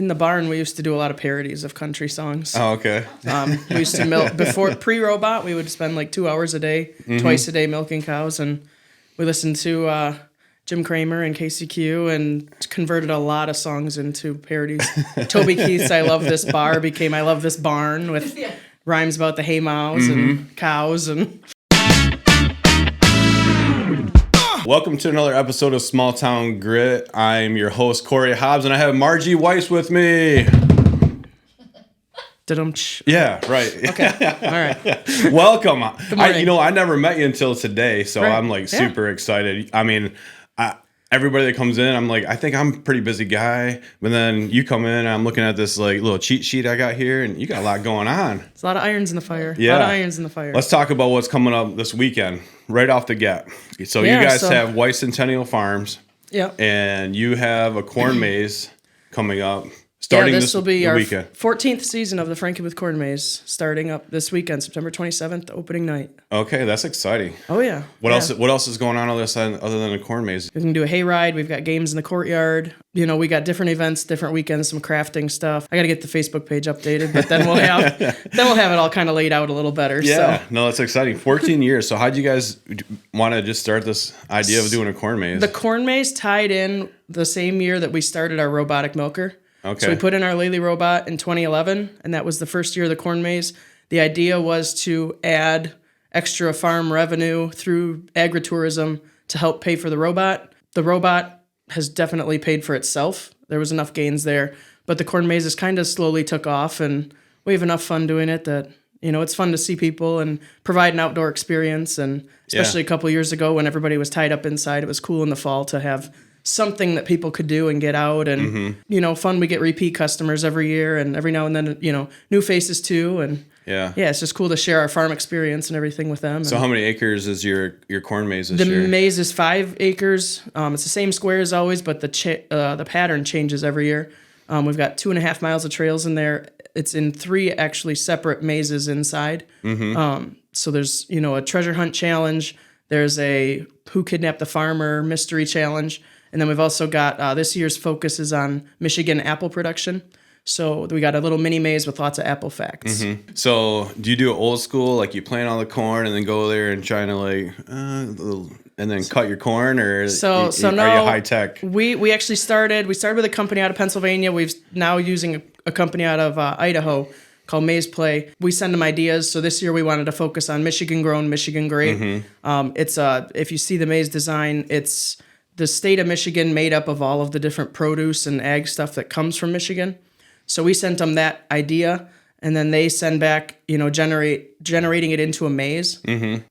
in the barn, we used to do a lot of parodies of country songs. Oh, okay. We used to milk before pre-robot. We would spend like 2 hours a day, twice a day milking cows, and we listened to Jim Cramer and KCQ and converted a lot of songs into parodies. Toby Keith's "I Love This Bar" became "I Love This Barn" with rhymes about the hay mows and cows and. Welcome to another episode of Small Town Grit. I'm your host, Corey Haubs, and I have Margie Weiss with me. Yeah, right. Okay, all right. Welcome. Good morning. I never met you until today, so Right. I'm like super excited. I mean, everybody that comes in, I'm like, I think I'm a pretty busy guy, but then you come in, and I'm looking at this like little cheat sheet I got here, and you got a lot going on. There's a lot of irons in the fire. Yeah. A lot of irons in the fire. Let's talk about what's coming up this weekend, right off the get. So you guys have Weiss Centennial Farms. Yeah. And you have a corn maze coming up starting this will be our weekend. 14th season of the Frankenmuth Corn Maze, starting up this weekend, September 27th, opening night. Okay, that's exciting. Oh yeah. What else is going on the other side other than the corn maze? We can do a hayride. We've got games in the courtyard. You know, we got different events, different weekends, some crafting stuff. I got to get the Facebook page updated, but then we'll have it all kind of laid out a little better. Yeah, so. no, that's exciting. 14 years. So how'd you guys want to just start this idea of doing a corn maze? The corn maze tied in the same year that we started our robotic milker. Okay. So we put in our Lely robot in 2011, and that was the first year of the corn maze. The idea was to add extra farm revenue through agritourism to help pay for the robot. The robot has definitely paid for itself. There was enough gains there, but the corn mazes kind of slowly took off, and we have enough fun doing it that, you know, it's fun to see people and provide an outdoor experience. And especially a couple of years ago when everybody was tied up inside, it was cool in the fall to have something that people could do and get out and, you know, fun. We get repeat customers every year and every now and then, you know, new faces too. And yeah, it's just cool to share our farm experience and everything with them. So how many acres is your corn maze this year? The maze is 5 acres. It's the same square as always, but the pattern changes every year. We've got 2.5 miles of trails in there. It's in 3 actually separate mazes inside. So there's, you know, a treasure hunt challenge. There's a Who Kidnapped the Farmer mystery challenge. And then we've also got this year's focus is on Michigan apple production. So we got a little mini maze with lots of apple facts. So do you do it old school, like you plant all the corn and then go there and trying to like, and then cut your corn, or no, are you high tech? We actually started with a company out of Pennsylvania. We've now using a company out of Idaho called Maze Play. We send them ideas. So this year we wanted to focus on Michigan grown, Michigan great. It's if you see the maze design, it's the state of Michigan made up of all of the different produce and ag stuff that comes from Michigan. So we sent them that idea, and then they send back, you know, generating it into a maze.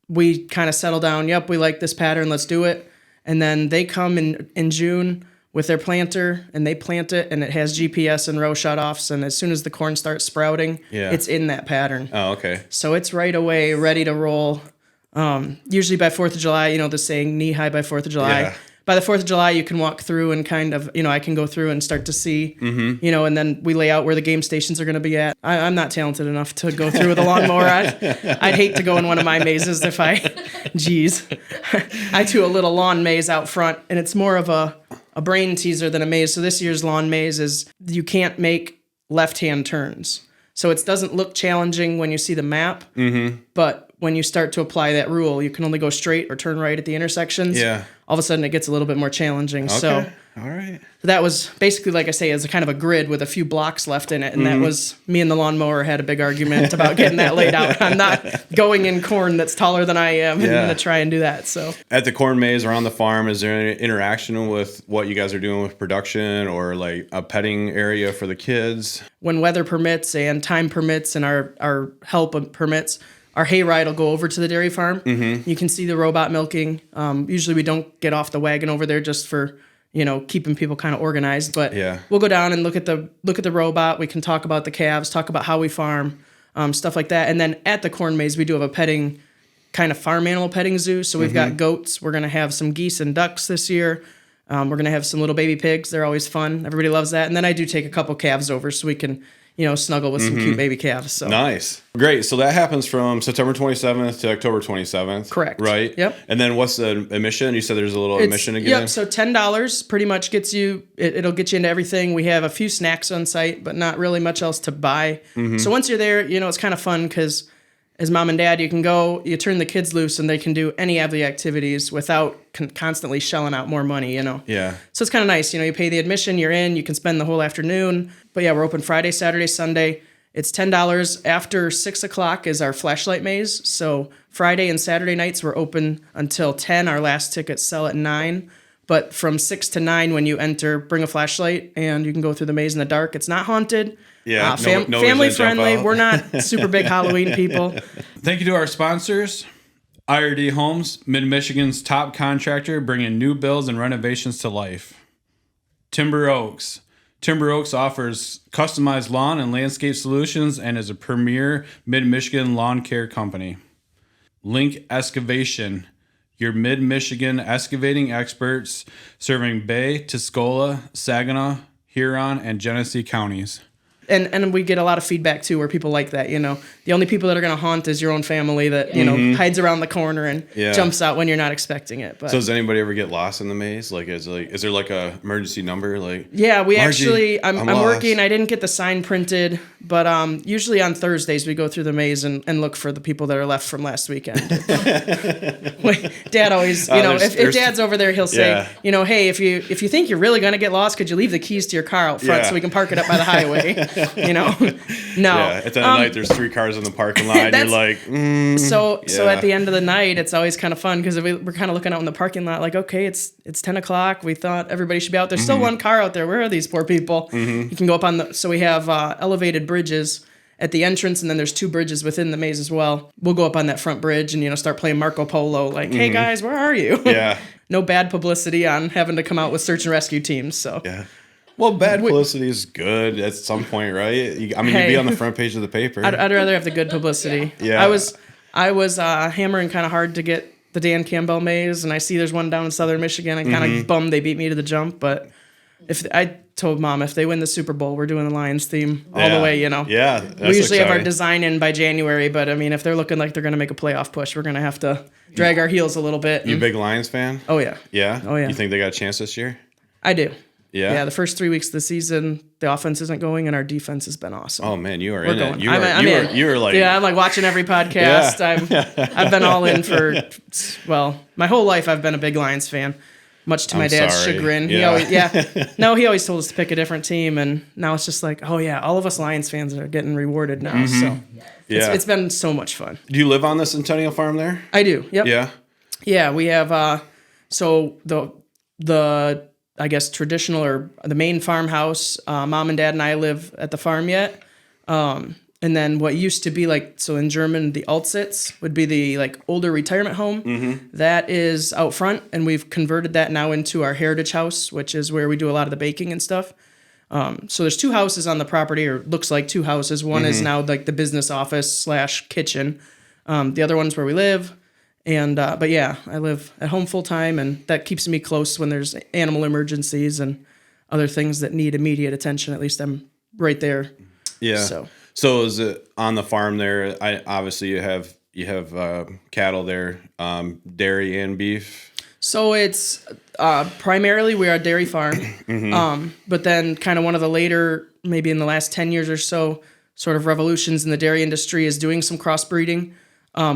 We kind of settle down. Yep, we like this pattern. Let's do it. And then they come in June with their planter, and they plant it, and it has GPS and row shutoffs. And as soon as the corn starts sprouting, it's in that pattern. Oh, okay. So it's right away ready to roll. Usually by 4th of July, you know, the saying knee high by 4th of July. Yeah. By the 4th of July, you can walk through and kind of, you know, I can go through and start to see, you know, and then we lay out where the game stations are going to be at. I'm not talented enough to go through with a lawnmower. I'd hate to go in one of my mazes if I do a little lawn maze out front, and it's more of a brain teaser than a maze. So this year's lawn maze is you can't make left-hand turns. So it doesn't look challenging when you see the map, but when you start to apply that rule, you can only go straight or turn right at the intersections. Yeah. All of a sudden, it gets a little bit more challenging. Okay. So all right. that was basically, like I say, as a kind of a grid with a few blocks left in it. And that was me and the lawnmower had a big argument about getting that laid out. I'm not going in corn that's taller than I am and going to try and do that. So at the corn maze around the farm, is there any interaction with what you guys are doing with production, or like a petting area for the kids? When weather permits and time permits and our help permits, our hayride will go over to the dairy farm. You can see the robot milking. Usually we don't get off the wagon over there just for, you know, keeping people kind of organized. But we'll go down and look at the robot. We can talk about the calves, talk about how we farm, stuff like that. And then at the corn maze, we do have a petting, kind of farm animal petting zoo. So we've got goats. We're going to have some geese and ducks this year. We're going to have some little baby pigs. They're always fun. Everybody loves that. And then I do take a couple calves over so we can, snuggle with some cute baby calves. So nice. Great. So that happens from September 27th to October 27th. Correct. Right? Yep. And then what's the admission? You said there's a little admission again? Yep. So $10 pretty much gets you, it'll get you into everything. We have a few snacks on site, but not really much else to buy. So once you're there, it's kind of fun because as mom and dad, you can go, you turn the kids loose and they can do any of the activities without constantly shelling out more money, Yeah. So it's kind of nice. You pay the admission, you're in, you can spend the whole afternoon. But yeah, we're open Friday, Saturday, Sunday. It's $10. After 6 o'clock is our flashlight maze. So Friday and Saturday nights, we're open until 10. Our last tickets sell at 9. But from 6 to 9, when you enter, bring a flashlight and you can go through the maze in the dark. It's not haunted. Yeah, family friendly. We're not super big Halloween people. Thank you to our sponsors, IRD Homes, Mid-Michigan's top contractor, bringing new builds and renovations to life. Timber Oaks. Timber Oaks offers customized lawn and landscape solutions and is a premier Mid-Michigan lawn care company. Link Excavation, your Mid-Michigan excavating experts serving Bay, Tuscola, Saginaw, Huron, and Genesee counties. And we get a lot of feedback, too, where people like that, The only people that are going to haunt is your own family that, hides around the corner and jumps out when you're not expecting it. But So does anybody ever get lost in the maze? Is there like a emergency number? Yeah, we Margie, actually, I'm lost. working. I didn't get the sign printed, but usually on Thursdays we go through the maze and look for the people that are left from last weekend. Dad always, if Dad's over there, he'll say, hey, if you think you're really going to get lost, could you leave the keys to your car out front so we can park it up by the highway? No. Yeah, at the end of the night, there's 3 cars in the parking lot, and you're like, So at the end of the night, it's always kind of fun because we're kind of looking out in the parking lot like, okay, it's 10 o'clock. We thought everybody should be out. There's still one car out there. Where are these poor people? You can go up on so we have elevated bridges at the entrance, and then there's 2 bridges within the maze as well. We'll go up on that front bridge and, start playing Marco Polo like, hey, guys, where are you? Yeah. No bad publicity on having to come out with search and rescue teams. So Yeah. Well, bad publicity is good at some point, right? You'd be on the front page of the paper. I'd rather have the good publicity. Yeah. I was hammering kind of hard to get the Dan Campbell maze, and I see there's one down in southern Michigan. I'm kind of bummed they beat me to the jump, but I told Mom if they win the Super Bowl, we're doing the Lions theme all the way, Yeah, we usually have our design in by January, but if they're looking like they're going to make a playoff push, we're going to have to drag our heels a little bit. You a big Lions fan? Oh, yeah. Yeah? Oh, yeah. You think they got a chance this year? I do. Yeah? Yeah, the first 3 weeks of the season, the offense isn't going, and our defense has been awesome. Oh, man, you are We're in going. it. You are like... Yeah, I'm like watching every podcast. Yeah. I've been all in for, my whole life I've been a big Lions fan, much to my dad's chagrin. Yeah. He always told us to pick a different team, and now it's just like, oh, yeah, all of us Lions fans are getting rewarded now. So it's been so much fun. Do you live on the Centennial farm there? I do, yep. Yeah? Yeah, we have, so the I guess traditional or the main farmhouse. Mom and Dad and I live at the farm yet. And then what used to be so in German, the Altsitz would be the older retirement home. That is out front, and we've converted that now into our heritage house, which is where we do a lot of the baking and stuff. So there's 2 houses on the property, or looks like 2 houses. One is now the business office / kitchen. The other one's where we live. And, but yeah, I live at home full time, and that keeps me close when there's animal emergencies and other things that need immediate attention. At least I'm right there. Yeah. So is it on the farm there? Obviously you have cattle there, dairy and beef. So it's, primarily we are a dairy farm. But then kind of one of the later, maybe in the last 10 years or so, sort of revolutions in the dairy industry is doing some crossbreeding.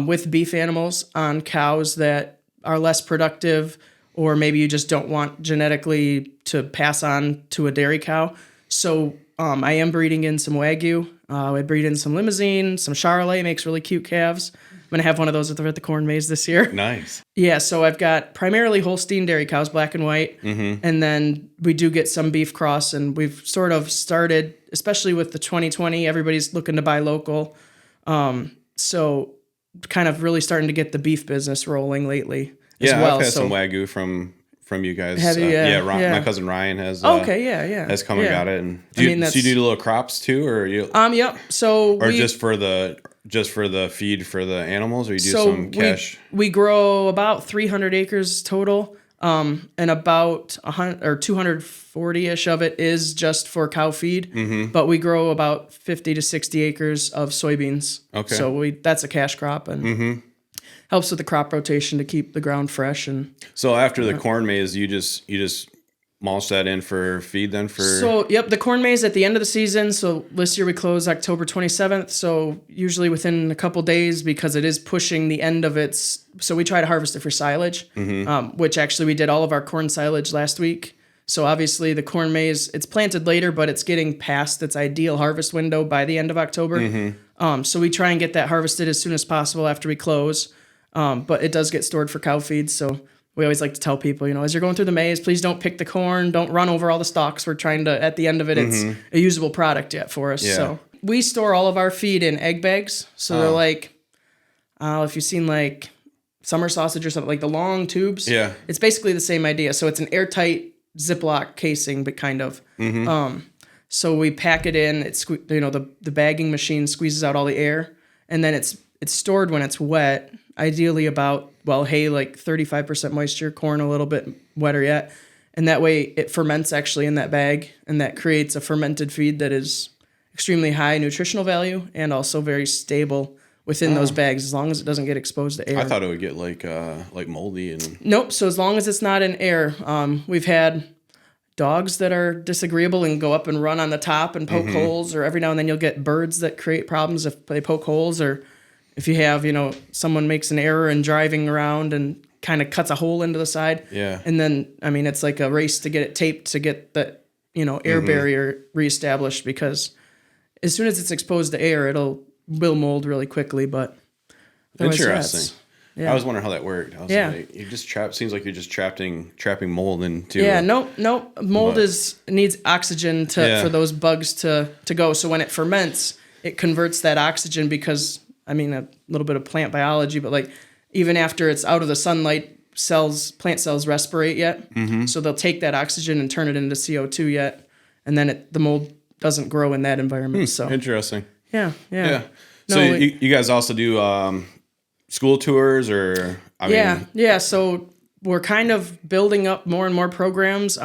With beef animals on cows that are less productive, or maybe you just don't want genetically to pass on to a dairy cow. So I am breeding in some Wagyu. I breed in some Limousine, some Charolais, makes really cute calves. I'm going to have one of those at the Corn Maze this year. Nice. Yeah, so I've got primarily Holstein dairy cows, black and white. And then we do get some beef cross, and we've sort of started, especially with the 2020, everybody's looking to buy local. So kind of really starting to get the beef business rolling lately as well. I've had some Wagyu from you guys. Have you? My cousin Ryan has. Has come and got it. And do you do little crops too, or you? Yep. So just for the feed for the animals, or you do some cash? We grow about 300 acres total. And about 100 or 240-ish of it is just for cow feed. But we grow about 50 to 60 acres of soybeans. Okay. So that's a cash crop and helps with the crop rotation to keep the ground fresh. And So after the corn maze, you just mulch that in for feed then for. so, yep, the corn maze at the end of the season. So this year we close October 27th. So usually within a couple days, because it is pushing the end of its. So we try to harvest it for silage, which actually we did all of our corn silage last week. So obviously the corn maze, it's planted later, but it's getting past its ideal harvest window by the end of October. So we try and get that harvested as soon as possible after we close. But it does get stored for cow feed. So we always like to tell people, as you're going through the maze, please don't pick the corn. Don't run over all the stalks. We're trying to, at the end of it, it's a usable product yet for us. Yeah. So we store all of our feed in egg bags. So they're like, if you've seen like summer sausage or something, like the long tubes. Yeah. It's basically the same idea. So it's an airtight Ziploc casing, but kind of. So we pack it in. It's the bagging machine squeezes out all the air, and then it's stored when it's wet. Ideally about, hay, like 35% moisture, corn a little bit wetter yet. And that way it ferments actually in that bag, and that creates a fermented feed that is extremely high nutritional value and also very stable within those bags as long as it doesn't get exposed to air. I thought it would get like moldy and. Nope. So as long as it's not in air, we've had dogs that are disagreeable and go up and run on the top and poke holes, or every now and then you'll get birds that create problems if they poke holes, or if you have, someone makes an error in driving around and kind of cuts a hole into the side. Yeah. And then, it's like a race to get it taped to get the, air barrier reestablished, because as soon as it's exposed to air, will mold really quickly. But interesting. Yeah. I was wondering how that worked. I was like, you just seems like you're just trapping mold into. Yeah, no. Mold needs oxygen for those bugs to go. So when it ferments, it converts that oxygen because, a little bit of plant biology, but like even after it's out of the sunlight, plant cells respirate yet. So they'll take that oxygen and turn it into CO2 yet. And then the mold doesn't grow in that environment. So Interesting. Yeah. No, so you guys also do school tours or? Yeah. So we're kind of building up more and more programs.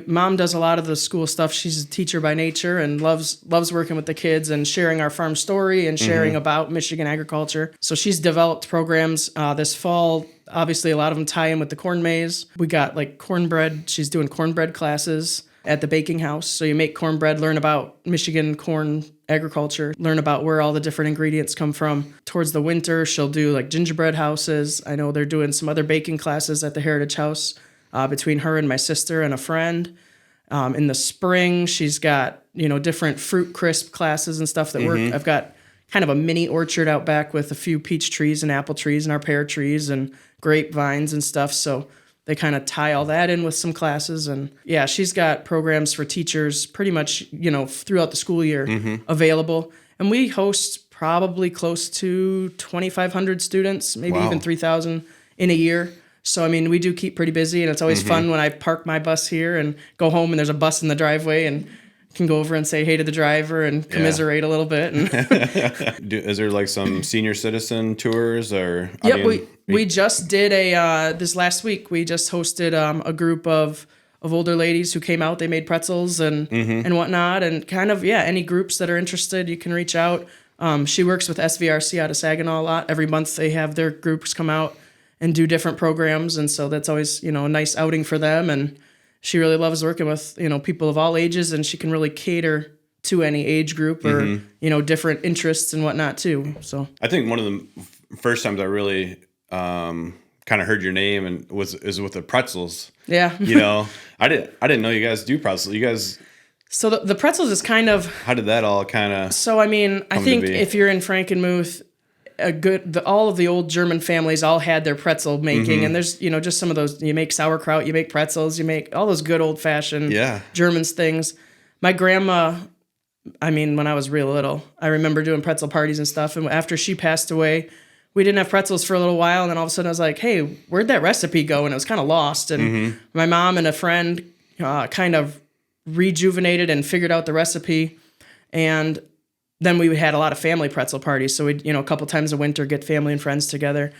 Mom does a lot of the school stuff. She's a teacher by nature and loves working with the kids and sharing our farm story and sharing about Michigan agriculture. So she's developed programs this fall. Obviously, a lot of them tie in with the corn maze. We got like cornbread. She's doing cornbread classes at the baking house. So you make cornbread, learn about Michigan corn agriculture, learn about where all the different ingredients come from. Towards the winter, she'll do like gingerbread houses. I know they're doing some other baking classes at the Heritage House. Between her and my sister and a friend. In the spring, she's got, different fruit crisp classes and stuff that work. I've got kind of a mini orchard out back with a few peach trees and apple trees and our pear trees and grapevines and stuff. So they kind of tie all that in with some classes. And yeah, she's got programs for teachers pretty much, throughout the school year available. And we host probably close to 2,500 students, maybe even 3,000 in a year. So, we do keep pretty busy, and it's always fun when I park my bus here and go home and there's a bus in the driveway and can go over and say hey to the driver and commiserate a little bit. And is there like some senior citizen tours or? We just did this last week, we just hosted a group of older ladies who came out. They made pretzels and whatnot, and kind of, any groups that are interested, you can reach out. She works with SVRC out of Saginaw a lot. Every month they have their groups come out and do different programs. And so that's always, a nice outing for them. And she really loves working with, people of all ages, and she can really cater to any age group or, different interests and whatnot too. So I think one of the first times I really kind of heard your name is with the pretzels. Yeah. I didn't know you guys do pretzels. You guys. So the pretzels is kind of. How did that all kind of. So, I think if you're in Frankenmuth, all of the old German families all had their pretzel making, and there's just some of those. You make sauerkraut, you make pretzels, you make all those good old fashioned Germans things. My grandma, when I was real little, I remember doing pretzel parties and stuff. And after she passed away, we didn't have pretzels for a little while, and then all of a sudden I was like, "Hey, where'd that recipe go?" And it was kind of lost. And my mom and a friend kind of rejuvenated and figured out the recipe, and then we had a lot of family pretzel parties. So we'd, a couple times a winter get family and friends together.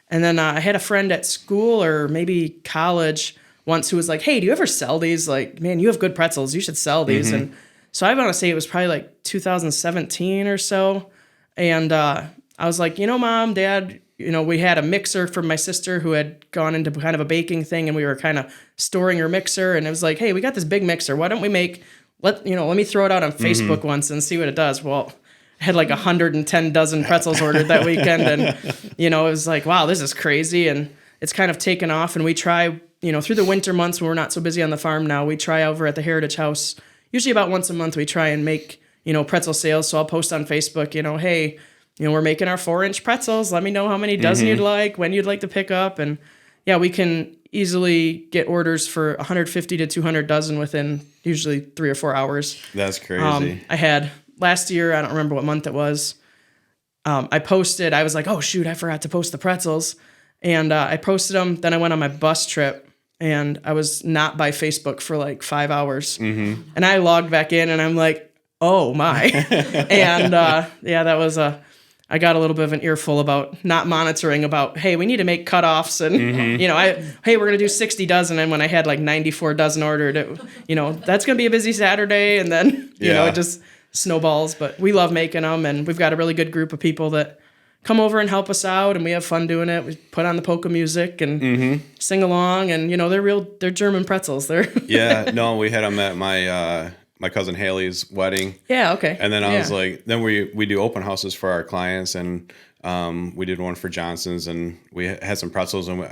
And then I had a friend at school or maybe college once who was like, hey, do you ever sell these? Like, man, you have good pretzels. You should sell these. And so I want to say it was probably like 2017 or so. And I was like, Mom, Dad, we had a mixer from my sister who had gone into kind of a baking thing, and we were kind of storing her mixer. And it was like, hey, we got this big mixer. Why don't we let me throw it out on Facebook once and see what it does. Well, I had like 110 dozen pretzels ordered that weekend. And, it was like, wow, this is crazy. And it's kind of taken off. And we try, through the winter months when we're not so busy on the farm now, we try over at the Heritage House, usually about once a month, we try and make, pretzel sales. So I'll post on Facebook, hey, we're making our 4-inch pretzels. Let me know how many dozen you'd like, when you'd like to pick up. And yeah, we can easily get orders for 150 to 200 dozen within usually 3 or 4 hours. That's crazy. I had last year, I don't remember what month it was. I posted, I was like, oh shoot, I forgot to post the pretzels. And I posted them. Then I went on my bus trip and I was not by Facebook for like 5 hours. And I logged back in and I'm like, oh my. And that was I got a little bit of an earful about not monitoring about, hey, we need to make cutoffs. And, hey, we're going to do 60 dozen. And when I had like 94 dozen ordered, that's going to be a busy Saturday. And then, it just snowballs. But we love making them. And we've got a really good group of people that come over and help us out. And we have fun doing it. We put on the polka music and sing along. And, they're German pretzels. Yeah, no, we had them at my cousin Haley's wedding. Yeah, okay. And then I was like, then we do open houses for our clients, and we did one for Johnson's, and we had some pretzels, and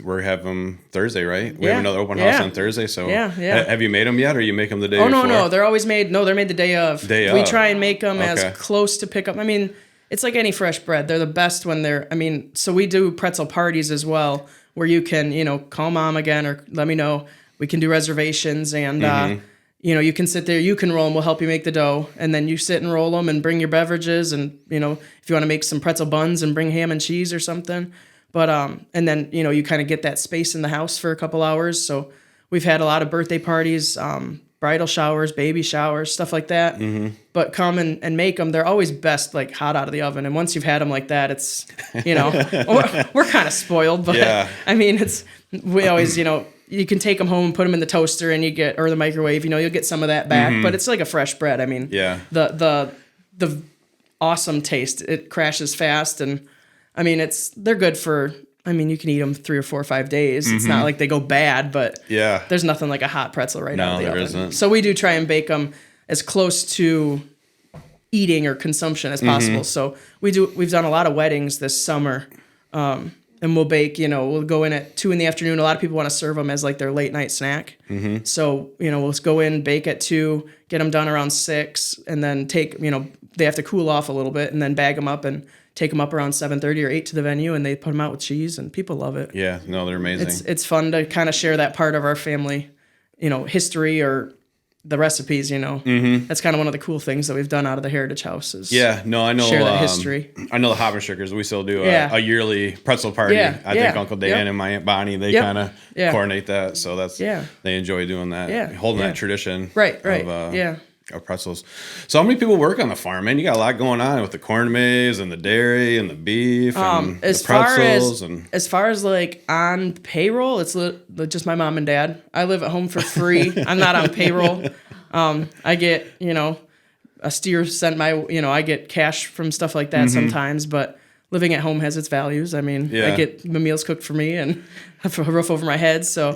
we're having them Thursday, right? We have another open house on Thursday. So have you made them yet, or you make them the day before? No, they're always made. No, they're made the day of. We try and make them as close to pick up. I mean, it's like any fresh bread. They're the best when so we do pretzel parties as well, where you can, call Mom again or let me know. We can do reservations, and you can sit there, you can roll them, we'll help you make the dough. And then you sit and roll them and bring your beverages. And, if you want to make some pretzel buns and bring ham and cheese or something. But, and then, you kind of get that space in the house for a couple hours. So we've had a lot of birthday parties, bridal showers, baby showers, stuff like that. But come and make them. They're always best, like hot out of the oven. And once you've had them like that, it's, we're kind of spoiled. But I mean, we always, you can take them home and put them in the toaster and or the microwave, you'll get some of that back, but it's like a fresh bread. I mean, the awesome taste, it crashes fast. And I mean, they're good for, you can eat them 3 or 4 or 5 days. It's not like they go bad, but there's nothing like a hot pretzel out of the oven. No, there isn't. So we do try and bake them as close to eating or consumption as possible. So we've done a lot of weddings this summer. And we'll bake, we'll go in at 2 p.m. A lot of people want to serve them as like their late night snack. So, we'll just go in, bake at 2, get them done around 6, and then take, they have to cool off a little bit, and then bag them up and take them up around 7:30 or 8 to the venue, and they put them out with cheese, and people love it. Yeah, no, they're amazing. It's fun to kind of share that part of our family, history or the recipes, That's kind of one of the cool things that we've done out of the Heritage House is I know share that history. I know the Hoppenstrickers, we still do a yearly pretzel party. I think Uncle Dan and my Aunt Bonnie, they kind of coordinate that. So they enjoy doing that, holding that tradition. Right. Of pretzels. So how many people work on the farm, man? You got a lot going on with the corn maze and the dairy and the beef and the pretzels. As far as like on payroll, it's just my mom and dad. I live at home for free. I'm not on payroll. I get, a steer sent I get cash from stuff like that sometimes, but living at home has its values. I mean, I get my meals cooked for me and have a roof over my head. So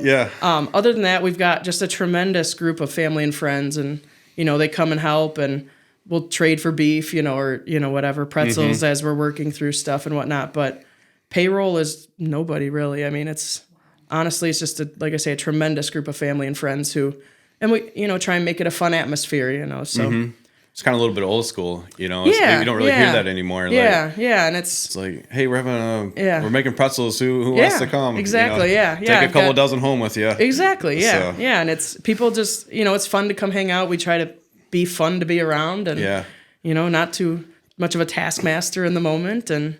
other than that, we've got just a tremendous group of family and friends, and they come and help, and we'll trade for beef, or, whatever, pretzels as we're working through stuff and whatnot. But payroll is nobody really. I mean, it's just like I say, a tremendous group of family and friends and we, try and make it a fun atmosphere, so. It's kind of a little bit old school, you don't really hear that anymore. And it's like, hey, we're making pretzels. Who wants to come? Exactly. Take a couple dozen home with you. Exactly. Yeah. So. Yeah. And it's people just, it's fun to come hang out. We try to be fun to be around, and not too much of a taskmaster in the moment, and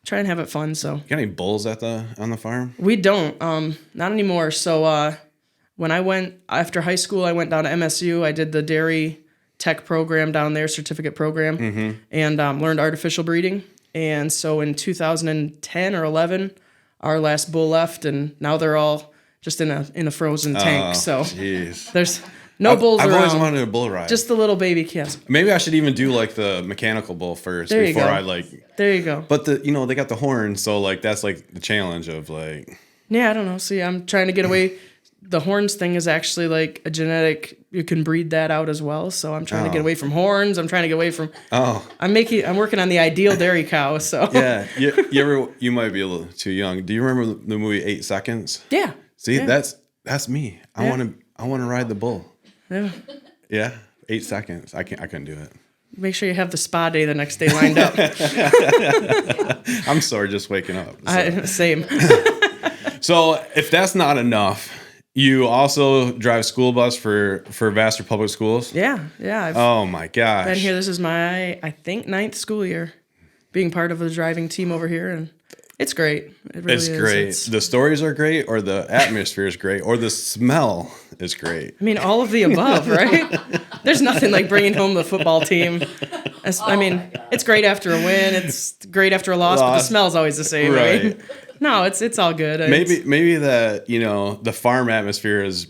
try and have it fun. So, you got any bulls on the farm? We don't. Not anymore. So when I went after high school, I went down to MSU. I did the dairy tech program down there, certificate program, and learned artificial breeding. And so in 2010 or 11, our last bull left, and now they're all just in a frozen tank. So jeez. There's no bulls I've around. always wanted a bull ride. Just the little baby calves. Maybe I should even do like the mechanical bull first There you before go. I like. There you go. But they got the horn, so like that's like the challenge of like. Yeah, I don't know. See, I'm trying to get away. The horns thing is actually like a genetic. You can breed that out as well. So I'm trying to get away from horns. I'm trying to get away from. Oh. I'm working on the ideal dairy cow. So Yeah, you might be a little too young. Do you remember the movie 8 Seconds? yeah. See, Yeah. that's me. I want to ride the bull. Yeah. Yeah, 8 seconds. I couldn't do it. Make sure you have the spa day the next day lined up. I'm sore just waking up. So. Same. So if that's not enough, you also drive school bus for Vassar Public Schools? Yeah. I've Oh my gosh. been here. This is my, I think, 9th school year being part of the driving team over here. And it's great. It really It's is. great. The stories are great, or the atmosphere is great, or the smell is great. I mean, all of the above, right? There's nothing like bringing home the football team. I mean, it's great after a win. It's great after a loss, but the smell's always the same, right? No, it's all good. Maybe that the farm atmosphere has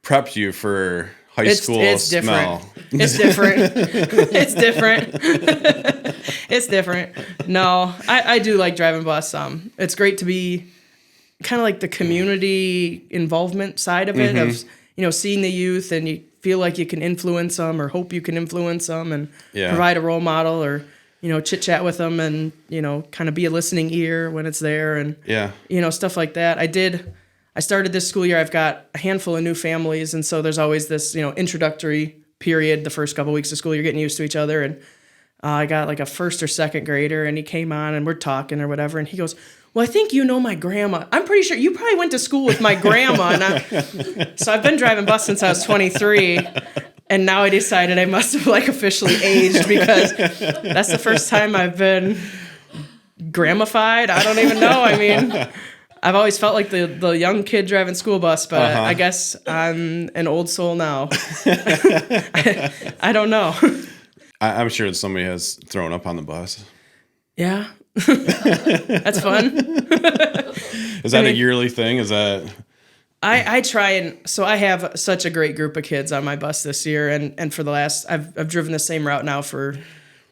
prepped you for high school it's smell. Different. It's different. It's different. It's different. No, I do like driving bus. It's great to be kind of like the community involvement side of it, of seeing the youth, and you feel like you can influence them or hope you can influence them and provide a role model or chit chat with them and kind of be a listening ear when it's there and stuff like that. I started this school year. I've got a handful of new families, and so there's always this introductory period. The first couple weeks of school, you're getting used to each other, and I got like a first or second grader, and he came on, and we're talking or whatever, and he goes, "Well, I think you know my grandma. I'm pretty sure you probably went to school with my grandma." So I've been driving bus since I was 23, and now I decided I must have like officially aged because that's the first time I've been grandmified. I don't even know. I mean, I've always felt like the young kid driving school bus, but I guess I'm an old soul now. I don't know. I'm sure somebody has thrown up on the bus. Yeah. That's fun. Is that a yearly thing? Is that... I try and... So I have such a great group of kids on my bus this year, and for the last... I've driven the same route now for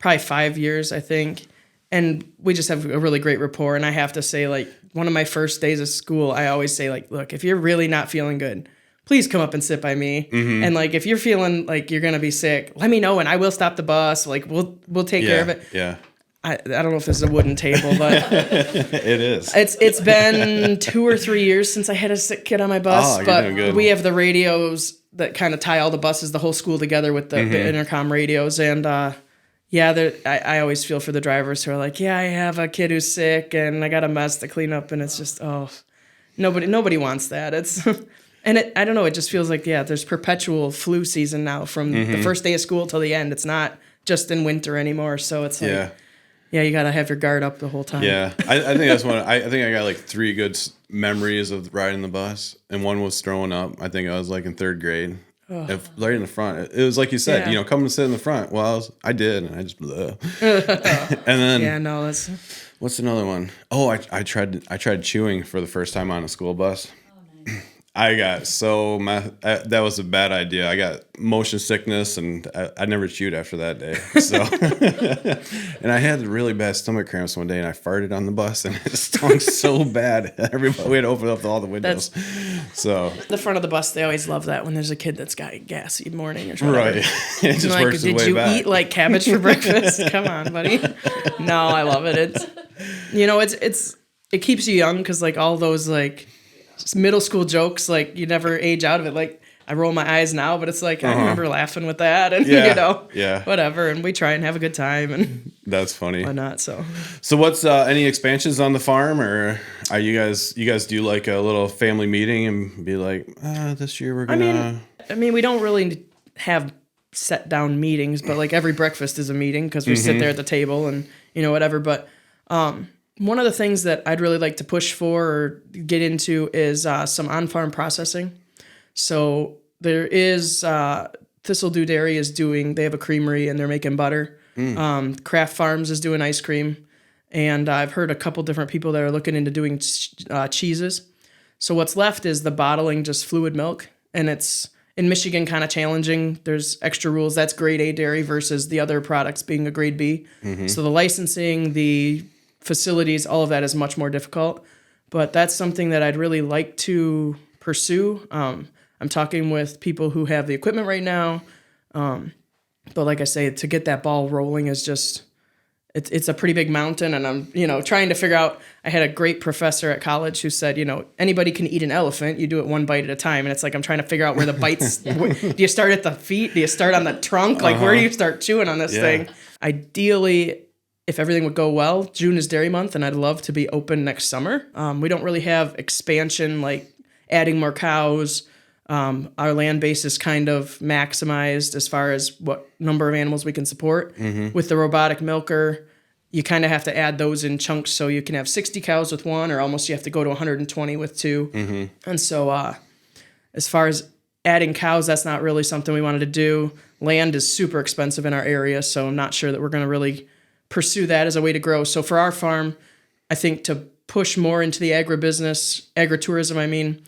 probably 5 years, I think. And we just have a really great rapport, and I have to say, like, one of my first days of school, I always say, like, look, if you're really not feeling good, please come up and sit by me. Mm-hmm. And, like, if you're feeling like you're going to be sick, let me know, and I will stop the bus. Like, we'll take care of it. Yeah. I don't know if this is a wooden table, but it is. It's been 2 or 3 years since I had a sick kid on my bus. Oh, but you're doing good. We have the radios that kind of tie all the buses, the whole school together with the intercom radios. And I always feel for the drivers who are like, yeah, I have a kid who's sick and I got a mess to clean up, and it's just nobody wants that. It's I don't know. It just feels like there's perpetual flu season now from the first day of school till the end. It's not just in winter anymore. So it's like. Yeah, you gotta have your guard up the whole time. Yeah, I think that's one. I think I got like 3 good memories of riding the bus, and one was throwing up. I think I was like in 3rd grade, right in the front. It was like you said, come and sit in the front. Well, I did, and I just and then that's. What's another one? Oh, I tried chewing for the first time on a school bus. Oh, nice. I got that was a bad idea. I got motion sickness, and I never chewed after that day. So, and I had really bad stomach cramps one day, and I farted on the bus, and it stunk so bad. Everybody, we had to open up all the windows. So the front of the bus, they always love that when there's a kid that's got a gassy morning or something. Right. It just like, works did way you back. eat like cabbage for breakfast? Come on, buddy. No, I love it. It keeps you young because like all those like middle school jokes, like you never age out of it. Like I roll my eyes now, but it's like I remember laughing with that, and whatever. And we try and have a good time, and that's funny. Why not? So what's any expansions on the farm, or are you guys do like a little family meeting and be like, this year we're gonna. I mean, we don't really have set down meetings, but like every breakfast is a meeting because we sit there at the table and whatever. But one of the things that I'd really like to push for or get into is some on-farm processing. So there is Thistledew Dairy they have a creamery and they're making butter. Kraft Farms is doing ice cream. And I've heard a couple different people that are looking into doing cheeses. So what's left is the bottling just fluid milk. And it's in Michigan kind of challenging. There's extra rules. That's grade A dairy versus the other products being a grade B. So the licensing, the facilities, all of that is much more difficult. But that's something that I'd really like to pursue. I'm talking with people who have the equipment right now. But like I say, to get that ball rolling is just, it's a pretty big mountain. And I'm, trying to figure out, I had a great professor at college who said, anybody can eat an elephant. You do it one bite at a time. And it's like, I'm trying to figure out where the bites, do you start at the feet? Do you start on the trunk? Like, where do you start chewing on this thing? Ideally, if everything would go well, June is dairy month, and I'd love to be open next summer. We don't really have expansion, like adding more cows. Our land base is kind of maximized as far as what number of animals we can support. With the robotic milker, you kind of have to add those in chunks, so you can have 60 cows with one, or almost you have to go to 120 with two. And so as far as adding cows, that's not really something we wanted to do. Land is super expensive in our area, so I'm not sure that we're going to really pursue that as a way to grow. So for our farm, I think to push more into the agritourism,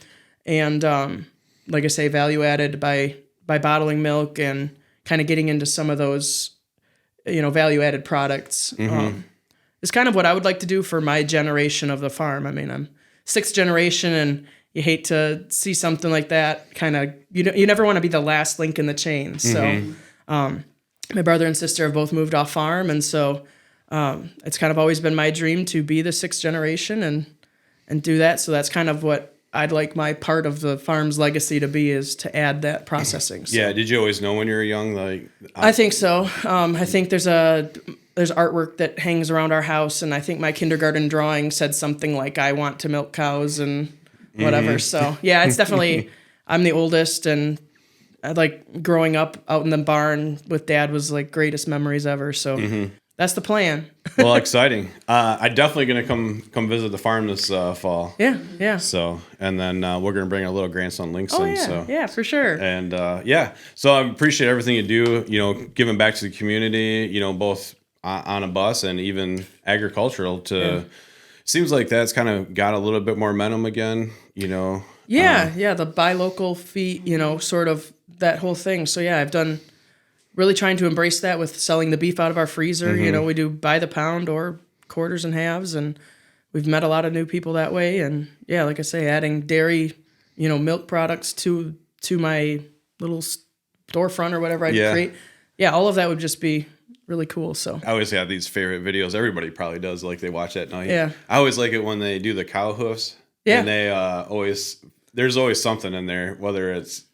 and like I say, value added by bottling milk and kind of getting into some of those, value added products. It's kind of what I would like to do for my generation of the farm. I'm sixth generation, and you hate to see something like that. Kind of, you never want to be the last link in the chain. So, my brother and sister have both moved off farm, and so it's kind of always been my dream to be the sixth generation and do that. So that's kind of what I'd like my part of the farm's legacy to be, is to add that processing. So. Yeah. Did you always know when you were young? I think so. I think there's artwork that hangs around our house, and I think my kindergarten drawing said something like, I want to milk cows and whatever. So yeah, it's definitely, I'm the oldest, and I like growing up out in the barn with Dad was like greatest memories ever. So that's the plan. Well, exciting. I'm definitely going to come visit the farm this fall. Yeah. So, and then we're going to bring our little grandson Linkson. Oh, yeah. So. Yeah, for sure. And so I appreciate everything you do, giving back to the community, both on a bus and even agricultural seems like that's kind of got a little bit more momentum again, the buy local fee, sort of that whole thing. So yeah, I've done really trying to embrace that with selling the beef out of our freezer. We do by the pound or quarters and halves, and we've met a lot of new people that way. And yeah, like I say, adding dairy, milk products to my little storefront or whatever I create. Yeah, all of that would just be really cool. So I always have these favorite videos. Everybody probably does, like they watch at night. Yeah. I always like it when they do the cow hoofs. Yeah. And they there's always something in there, whether it's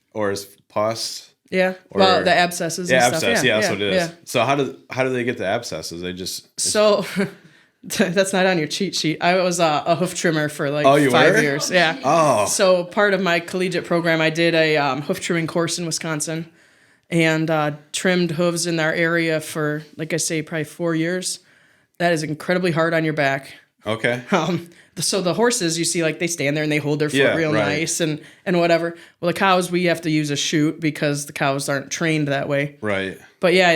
pus. Yeah. Well, the abscesses and stuff. Abscess. Yeah, that's what it is. Yeah. So how do they get the abscesses? They just So that's not on your cheat sheet. I was a hoof trimmer for 5 years. Yeah. Oh. So part of my collegiate program, I did a hoof trimming course in Wisconsin, and trimmed hooves in our area for, like I say, probably 4 years. That is incredibly hard on your back. Okay. So the horses, you see, like they stand there and they hold their foot real nice and whatever. Well, the cows, we have to use a chute because the cows aren't trained that way. Right. But yeah,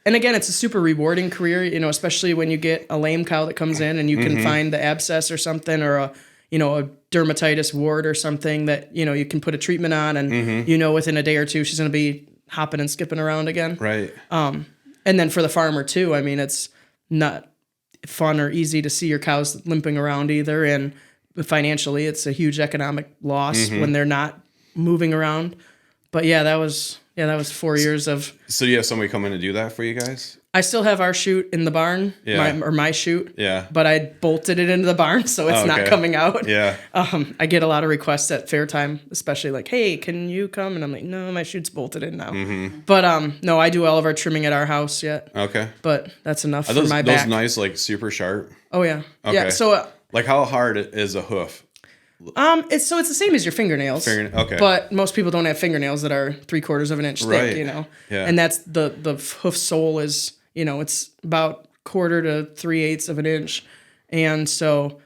and again, it's a super rewarding career, especially when you get a lame cow that comes in and you can find the abscess or something, or a dermatitis wart or something that, you can put a treatment on, and within a day or two, she's going to be hopping and skipping around again. Right. And then for the farmer too, it's not fun or easy to see your cows limping around either, and financially it's a huge economic loss when they're not moving around. But yeah, that was 4 years of. So you have somebody come in to do that for you guys? I still have our chute in the barn, my chute. Yeah. But I bolted it into the barn, so it's not coming out. Yeah. I get a lot of requests at fair time, especially like, "Hey, can you come?" And I'm like, "No, my chute's bolted in now." But no, I do all of our trimming at our house yet. Okay. But that's enough for my back. Are those nice, like super sharp? Oh yeah. Okay. Yeah. So. Like, how hard is a hoof? It's the same as your fingernails. Okay. But most people don't have fingernails that are 3/4 of an inch thick, Yeah. And that's the hoof sole is, it's about 1/4 to 3/8 of an inch. And so,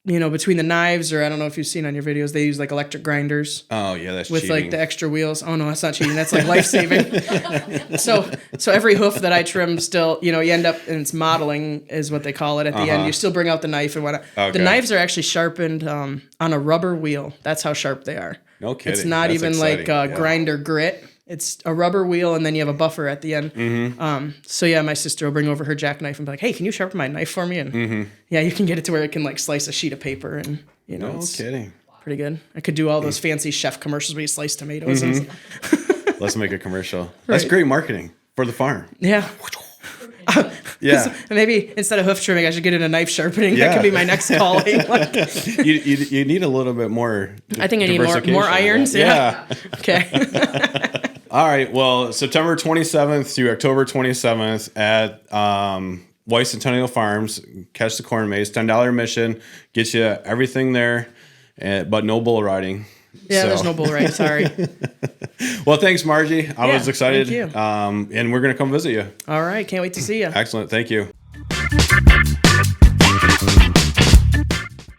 between the knives, or I don't know if you've seen on your videos, they use like electric grinders. Oh yeah, that's with cheating. like the extra wheels. Oh no, that's not cheating. That's like life saving. So every hoof that I trim, still, you end up, and it's modeling is what they call it at the end. You still bring out the knife and whatnot. Okay. The knives are actually sharpened on a rubber wheel. That's how sharp they are. No kidding. It's not That's even exciting. like grinder grit. It's a rubber wheel, and then you have a buffer at the end. Mm-hmm. So yeah, my sister will bring over her jackknife and be like, "Hey, can you sharpen my knife for me?" And yeah, you can get it to where it can like slice a sheet of paper, and no kidding. Pretty good. I could do all those fancy chef commercials where you slice tomatoes. And Let's make a commercial. That's great marketing for the farm. Yeah. Yeah. Maybe instead of hoof trimming, I should get into knife sharpening. That could be my next calling. You need a little bit more. I think I need more irons. Yeah. Okay. All right. Well, September 27th to October 27th at Weiss Centennial Farms. Catch the Corn Maze. $10 admission. Get you everything there, but no bull riding. Yeah, there's no bull riding. Sorry. Well, thanks, Margie. I was excited. Thank you. And we're going to come visit you. All right. Can't wait to see you. Excellent. Thank you.